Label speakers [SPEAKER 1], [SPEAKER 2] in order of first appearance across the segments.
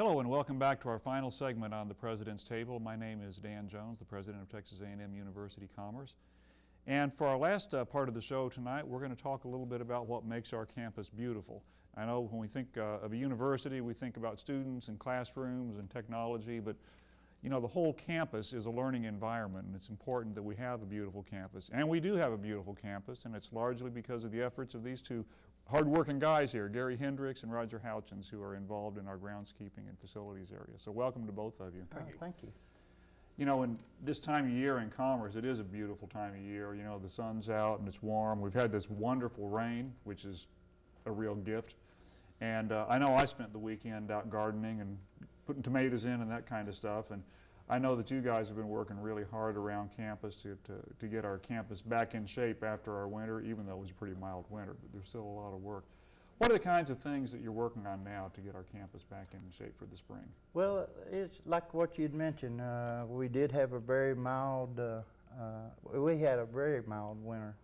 [SPEAKER 1] Hello and welcome back to our final segment on the President's Table. My name is Dan Jones, the President of Texas A&M-Commerce. And for our last part of the show tonight, we're going to talk a little bit about what makes our campus beautiful. I know when we think of a university, we think about students and classrooms and technology, but you know, the whole campus is a learning environment, and it's important that we have a beautiful campus. And we do have a beautiful campus, and it's largely because of the efforts of these two hard-working guys here, Gary Hendricks and Roger Houchins, who are involved in our groundskeeping and facilities area. So welcome to both of you.
[SPEAKER 2] Thank you. Thank you.
[SPEAKER 1] You know, in this time of year in Commerce, it is a beautiful time of year. You know, the sun's out and it's warm. We've had this wonderful rain, which is a real gift. And I know I spent the weekend out gardening and putting tomatoes in and that kind of stuff. And I know that you guys have been working really hard around campus to get our campus back in shape after our winter, even though it was a pretty mild winter, but there's still a lot of work. What are the kinds of things that you're working on now to get our campus back in shape for the spring?
[SPEAKER 2] Well, it's like what you'd mentioned. We did have a very mild, we had a very mild winter.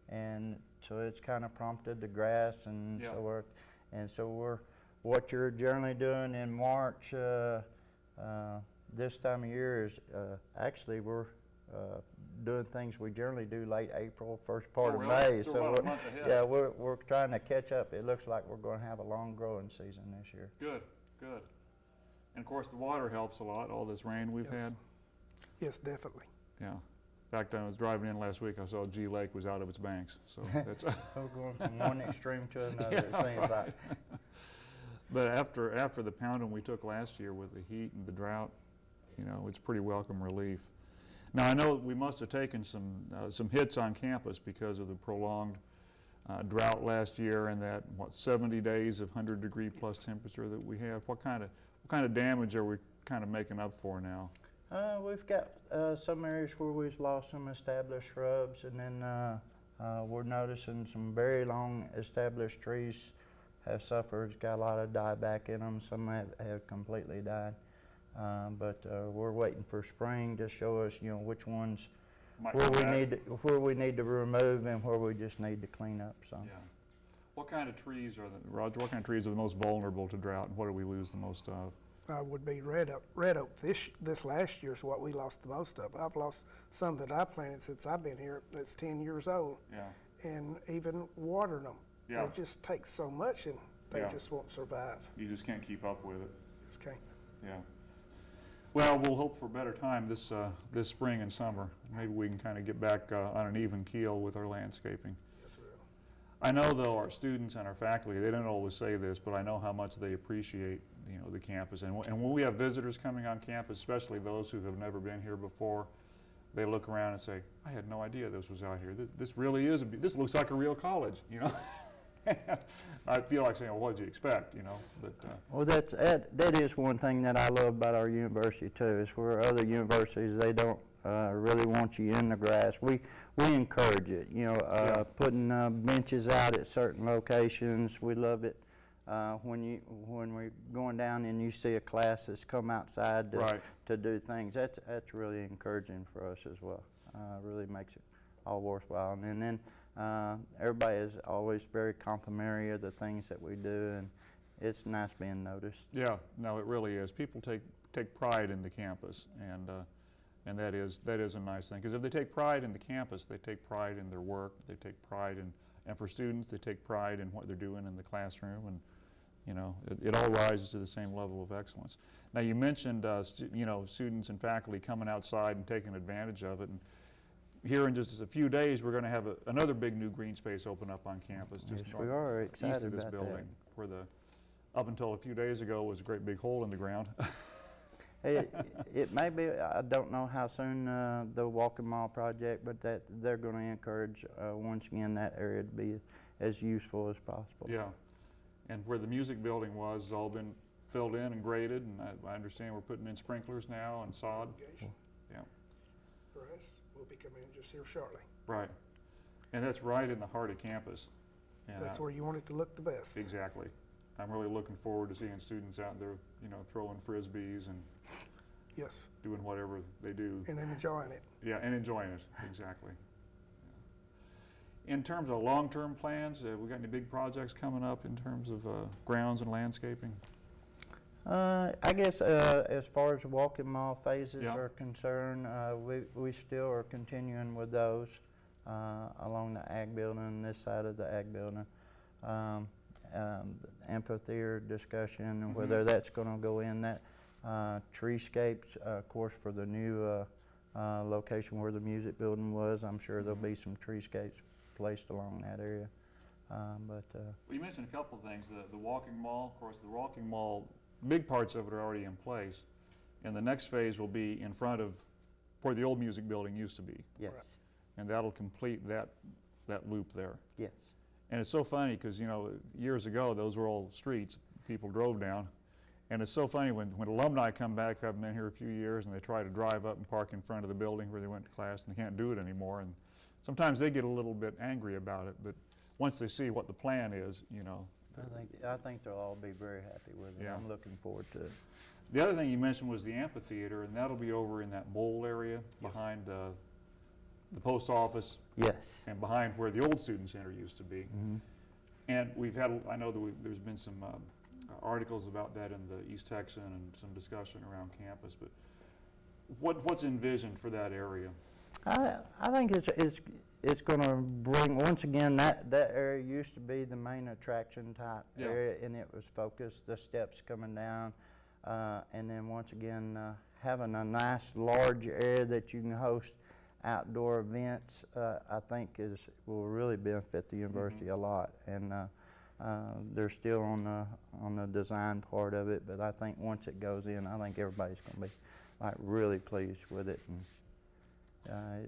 [SPEAKER 2] And so it's kind of prompted the grass and so forth. And so what you're generally doing in March, this time of year is actually we're doing things we generally do late April, first part of May.
[SPEAKER 1] So
[SPEAKER 2] we're trying to catch up. It looks like we're going to have a long growing season this year.
[SPEAKER 1] Good, good. And of course the water helps a lot, all this rain we've had.
[SPEAKER 3] Yes, definitely.
[SPEAKER 1] Yeah. In fact, I was driving in last week, I saw G Lake was out of its banks. So that's
[SPEAKER 2] we're going from one extreme to another, it seems like.
[SPEAKER 1] But after the pounding we took last year with the heat and the drought, you know, it's pretty welcome relief. Now I know we must have taken some hits on campus because of the prolonged drought last year and that 70 days of 100-degree plus temperature that we have. What kind of damage are we kind of making up for now?
[SPEAKER 2] We've got some areas where we've lost some established shrubs, and then we're noticing some very long established trees have suffered, got a lot of dieback in them. Some have completely died. But we're waiting for spring to show us, you know, which ones where we need to remove and where we just need to clean up some.
[SPEAKER 1] Yeah. What kind of trees are Roger? What kind of trees are the most vulnerable to drought, and what do we lose the most of?
[SPEAKER 3] Would be red oak. Red oak this last year is what we lost the most of. I've lost some that I planted since I've been here. That's 10 years old.
[SPEAKER 1] Yeah.
[SPEAKER 3] And even watering them.
[SPEAKER 1] Yeah.
[SPEAKER 3] They just take so much, and they just won't survive.
[SPEAKER 1] You just can't keep up with it.
[SPEAKER 3] Just can't.
[SPEAKER 1] Yeah. Well, we'll hope for a better time this spring and summer. Maybe we can kind of get back on an even keel with our landscaping.
[SPEAKER 3] Yes, we will.
[SPEAKER 1] I know, though, our students and our faculty, they don't always say this, but I know how much they appreciate, you know, the campus. And when we have visitors coming on campus, especially those who have never been here before, they look around and say, "I had no idea this was out here. This really is. This looks like a real college," you know. I feel like saying, well, what did you expect, you know? But,
[SPEAKER 2] well, that is one thing that I love about our university too, is where other universities, they don't really want you in the grass. We encourage it, you know, putting benches out at certain locations. We love it when we're going down and you see a class that's come outside to do things. That's really encouraging for us as well. Really makes it all worthwhile. And then everybody is always very complimentary of the things that we do, and it's nice being noticed.
[SPEAKER 1] Yeah, no, it really is. People take pride in the campus, and that is a nice thing. Because if they take pride in the campus, they take pride in their work. They take pride in, and for students, they take pride in what they're doing in the classroom, and you know, it all rises to the same level of excellence. Now, you mentioned you know, students and faculty coming outside and taking advantage of it. And here in just a few days, we're going to have another big new green space open up on campus, just
[SPEAKER 2] we are excited
[SPEAKER 1] east of this building, where up until a few days ago was a great big hole in the ground.
[SPEAKER 2] It may be, I don't know how soon the walking mall project, but that they're going to encourage once again that area to be as useful as possible.
[SPEAKER 1] Yeah, and where the music building was all been filled in and graded, and I understand we're putting in sprinklers now and sod. Yeah.
[SPEAKER 3] Grass will be coming in just here shortly.
[SPEAKER 1] Right, and that's right in the heart of campus. And
[SPEAKER 3] that's where you want it to look the best.
[SPEAKER 1] Exactly. I'm really looking forward to seeing students out there, you know, throwing frisbees and doing whatever they do.
[SPEAKER 3] And enjoying it.
[SPEAKER 1] Yeah, and enjoying it, exactly. In terms of long-term plans, we got any big projects coming up in terms of grounds and landscaping?
[SPEAKER 2] I guess as far as walking mall phases
[SPEAKER 1] Yeah.
[SPEAKER 2] are concerned, we still are continuing with those along the ag building, this side of the ag building. The amphitheater discussion and whether that's going to go in that. Treescapes, of course, for the new location where the music building was. I'm sure there'll be some treescapes placed along that area.
[SPEAKER 1] Well, you mentioned a couple of things. The walking mall, of course, the walking mall, big parts of it are already in place. And the next phase will be in front of where the old music building used to be.
[SPEAKER 2] Yes.
[SPEAKER 3] Right.
[SPEAKER 1] And that'll complete that loop there.
[SPEAKER 2] Yes.
[SPEAKER 1] And it's so funny because, you know, years ago, those were all streets people drove down. And it's so funny when alumni come back, I've been here a few years, and they try to drive up and park in front of the building where they went to class, and they can't do it anymore. And sometimes they get a little bit angry about it, but once they see what the plan is, you know.
[SPEAKER 2] I think they'll all be very happy with it.
[SPEAKER 1] Yeah.
[SPEAKER 2] I'm looking forward to it.
[SPEAKER 1] The other thing you mentioned was the amphitheater, and that'll be over in that bowl area
[SPEAKER 3] Yes.
[SPEAKER 1] behind the post office
[SPEAKER 2] Yes.
[SPEAKER 1] and behind where the old student center used to be. And we've had, I know that there's been some articles about that in the East Texan and some discussion around campus, but what's envisioned for that area?
[SPEAKER 2] I think it's going to bring, once again, that area used to be the main attraction type
[SPEAKER 1] Yeah.
[SPEAKER 2] area, and it was focused, the steps coming down, and then once again, having a nice large area that you can host outdoor events, I think will really benefit the university a lot. And they're still on the design part of it, but I think once it goes in, I think everybody's going to be like really pleased with it. And,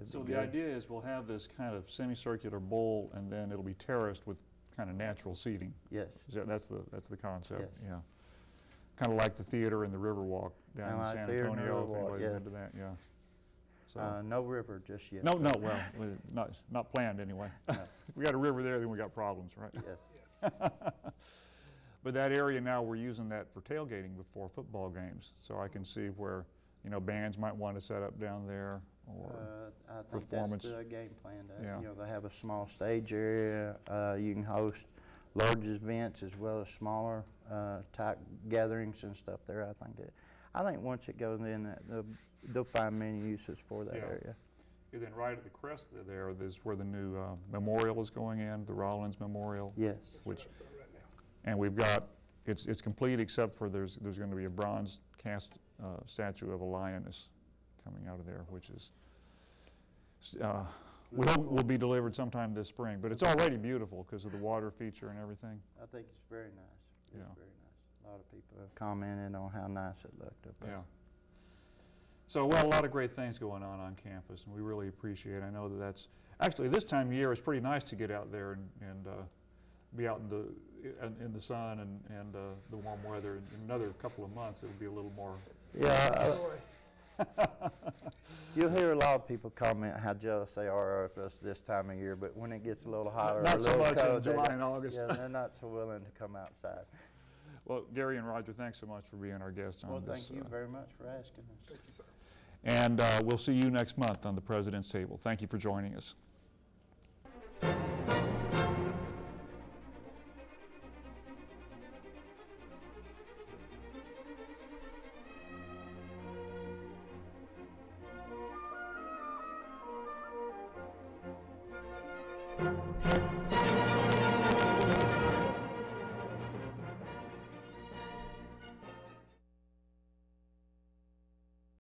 [SPEAKER 1] So the idea is we'll have this kind of semicircular bowl, and then it'll be terraced with kind of natural seating.
[SPEAKER 2] Yes.
[SPEAKER 1] That's the concept.
[SPEAKER 2] Yes.
[SPEAKER 1] Yeah. Kind of like the theater and the Riverwalk down
[SPEAKER 2] Kinda
[SPEAKER 1] in
[SPEAKER 2] like
[SPEAKER 1] San
[SPEAKER 2] theater and
[SPEAKER 1] Antonio. If
[SPEAKER 2] Riverwalk,
[SPEAKER 1] anybody's
[SPEAKER 2] yes.
[SPEAKER 1] into that, yeah. So
[SPEAKER 2] No river just yet.
[SPEAKER 1] no, well, not planned anyway.
[SPEAKER 2] No.
[SPEAKER 1] If we got a river there, then we got problems, right?
[SPEAKER 2] Yes.
[SPEAKER 3] Yes.
[SPEAKER 1] But that area now, we're using that for tailgating before football games. So I can see where, you know, bands might want to set up down there, or
[SPEAKER 2] I think
[SPEAKER 1] performance.
[SPEAKER 2] that's the game plan.
[SPEAKER 1] Yeah.
[SPEAKER 2] You know, they have a small stage area. You can host large events as well as smaller type gatherings and stuff there. I think once it goes in, they'll find many uses for that
[SPEAKER 1] Yeah.
[SPEAKER 2] area.
[SPEAKER 1] And then right at the crest of there is where the new memorial is going in, the Rollins Memorial.
[SPEAKER 2] Yes.
[SPEAKER 1] Which,
[SPEAKER 3] Right now.
[SPEAKER 1] and we've got, it's complete except for there's going to be a bronze cast statue of a lioness coming out of there, which is, we hope will be delivered sometime this spring. But it's already beautiful because of the water feature and everything.
[SPEAKER 2] I think it's very nice. It's
[SPEAKER 1] Yeah.
[SPEAKER 2] very nice. A lot of people have commented on how nice it looked up there.
[SPEAKER 1] Yeah. So, well, a lot of great things going on campus, and we really appreciate it. I know that's, actually this time of year it's pretty nice to get out there and be out in the sun and the warm weather. In another couple of months it'll be a little more.
[SPEAKER 2] Yeah.
[SPEAKER 3] Boy,
[SPEAKER 2] You'll hear a lot of people comment how jealous they are of us this time of year, but when it gets a little hotter,
[SPEAKER 1] Not
[SPEAKER 2] a
[SPEAKER 1] so
[SPEAKER 2] little
[SPEAKER 1] much in
[SPEAKER 2] cold,
[SPEAKER 1] July and August.
[SPEAKER 2] Yeah, they're not so willing to come outside.
[SPEAKER 1] Well, Gary and Roger, thanks so much for being our guests on
[SPEAKER 2] Well,
[SPEAKER 1] this.
[SPEAKER 2] thank you very much for asking us.
[SPEAKER 3] thank you, sir.
[SPEAKER 1] And we'll see you next month on the President's Table. Thank you for joining us.